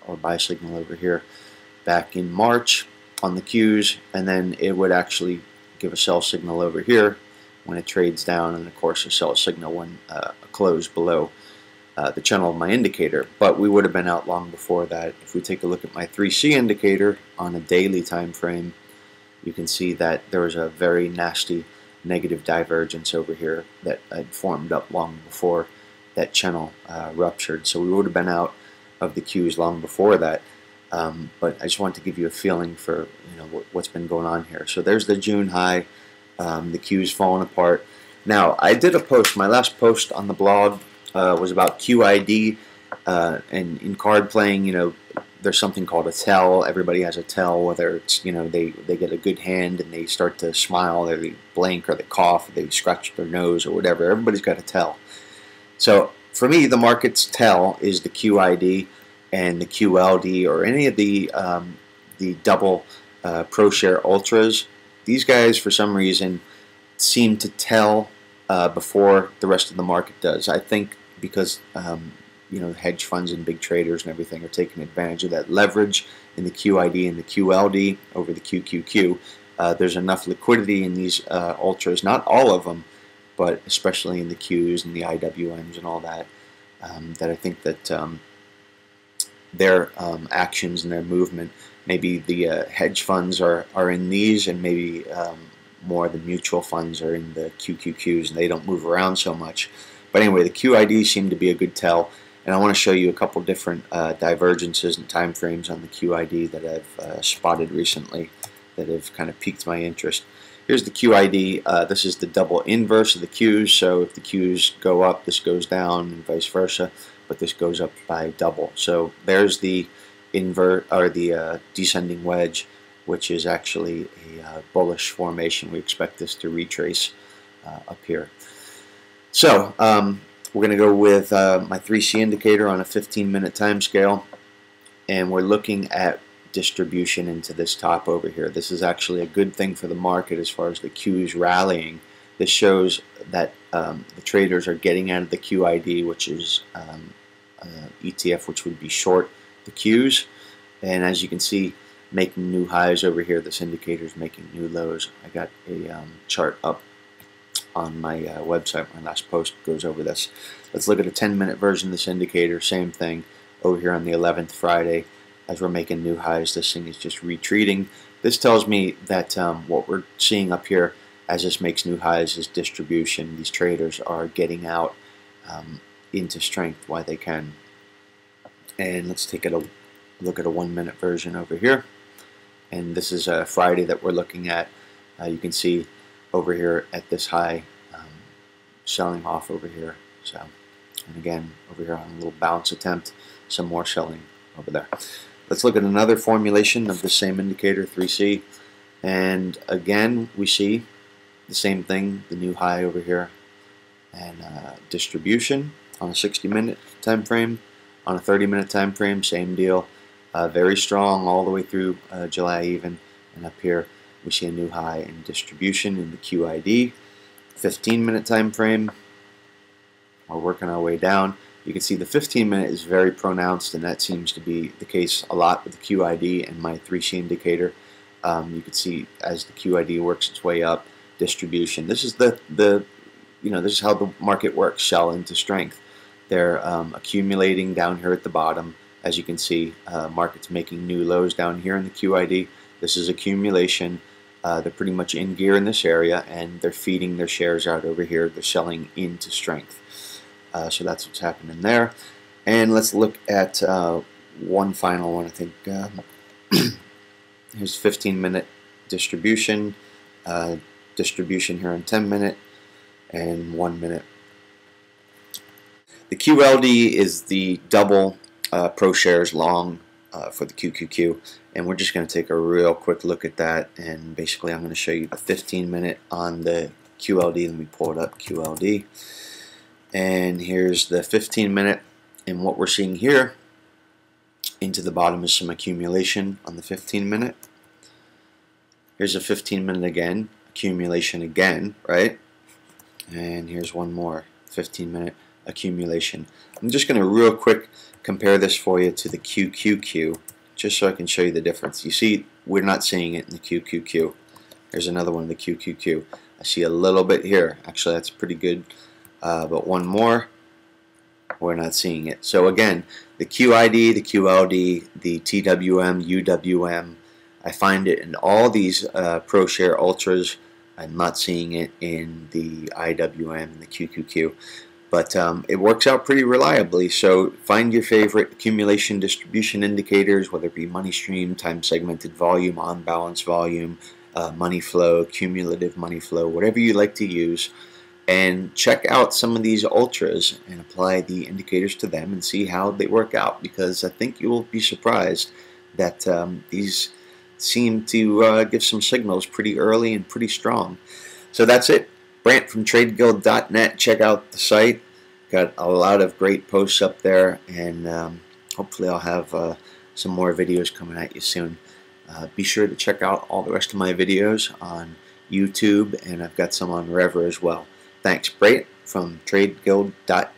or buy signal over here back in March on the Qs, and then it would actually give a sell signal over here when it trades down, and of course a sell signal when close below the channel of my indicator. But we would have been out long before that. If we take a look at my 3C indicator on a daily time frame, you can see that there was a very nasty negative divergence over here that had formed up long before that channel ruptured. So we would have been out of the Qs long before that. But I just wanted to give you a feeling for what's been going on here. So there's the June high, the Qs falling apart. Now I did a post. My last post on the blog was about QID, and in card playing, there's something called a tell. Everybody has a tell, whether it's they get a good hand and they start to smile, or they blink, or they cough, or they scratch their nose, or whatever. Everybody's got a tell. So for me, the market's tell is the QID and the QLD, or any of the double ProShare Ultras. These guys, for some reason, seem to tell before the rest of the market does. I think because hedge funds and big traders and everything are taking advantage of that leverage in the QID and the QLD over the QQQ. There's enough liquidity in these ultras, not all of them, but especially in the Qs and the IWMs and all that, that I think that their actions and their movement, maybe the hedge funds are in these, and maybe more of the mutual funds are in the QQQs, and they don't move around so much. But anyway, the QID seem to be a good tell, and I want to show you a couple different divergences and time frames on the QID that I've spotted recently that have kind of piqued my interest. Here's the QID. This is the double inverse of the Qs, so if the Qs go up, this goes down, and vice versa, but this goes up by double. So there's the descending wedge, which is actually a bullish formation. We expect this to retrace up here. So we're going to go with my 3C indicator on a 15-minute time scale, and we're looking at distribution into this top over here. This is actually a good thing for the market as far as the Qs rallying. This shows that the traders are getting out of the QID, which is ETF, which would be short the Qs, and as you can see, making new highs over here. This indicator is making new lows. I got a chart up on my website. My last post goes over this. Let's look at a 10-minute version of this indicator. Same thing over here on the 11th, Friday. As we're making new highs, this thing is just retreating. This tells me that what we're seeing up here as this makes new highs is distribution. These traders are getting out into strength while they can. And let's take a look at a 1-minute version over here. And this is a Friday that we're looking at. You can see over here at this high, selling off over here. So, and again, over here on a little bounce attempt, some more selling over there. Let's look at another formulation of the same indicator, 3C. And again, we see the same thing, the new high over here. And distribution on a 60-minute time frame. On a 30-minute time frame, same deal. Very strong all the way through July even. And up here, we see a new high in distribution in the QID. 15-minute time frame, we're working our way down. You can see the 15-minute is very pronounced, and that seems to be the case a lot with the QID and my 3C indicator. You can see as the QID works its way up, distribution. This is this is how the market works, sell into strength. They're accumulating down here at the bottom. As you can see, market's making new lows down here in the QID. This is accumulation. They're pretty much in gear in this area, and they're feeding their shares out over here. They're selling into strength. So that's what's happening there. And let's look at one final one, I think. Here's 15-minute distribution. Distribution here in 10-minute and 1 minute. The QLD is the double ProShares long for the QQQ, and we're just going to take a real quick look at that, and basically I'm going to show you the 15-minute on the QLD. Let me pull it up, QLD, and here's the 15-minute, and what we're seeing here into the bottom is some accumulation on the 15-minute. Here's a 15-minute again, accumulation again, right? And here's one more 15-minute accumulation. I'm just going to real quick compare this for you to the QQQ, just so I can show you the difference. You see, we're not seeing it in the QQQ. There's another one, the QQQ. I see a little bit here. Actually, that's pretty good. But one more, we're not seeing it. So again, the QID, the QLD, the TWM, UWM, I find it in all these ProShare Ultras. I'm not seeing it in the IWM and the QQQ. But it works out pretty reliably. So find your favorite accumulation distribution indicators, whether it be money stream, time segmented volume, on balance volume, money flow, cumulative money flow, whatever you like to use, and check out some of these ultras and apply the indicators to them and see how they work out, because I think you will be surprised that these seem to give some signals pretty early and pretty strong. So that's it. Brant from TradeGuild.net. Check out the site. Got a lot of great posts up there, and hopefully I'll have some more videos coming at you soon. Be sure to check out all the rest of my videos on YouTube, and I've got some on Rever as well. Thanks. Brant from TradeGuild.net.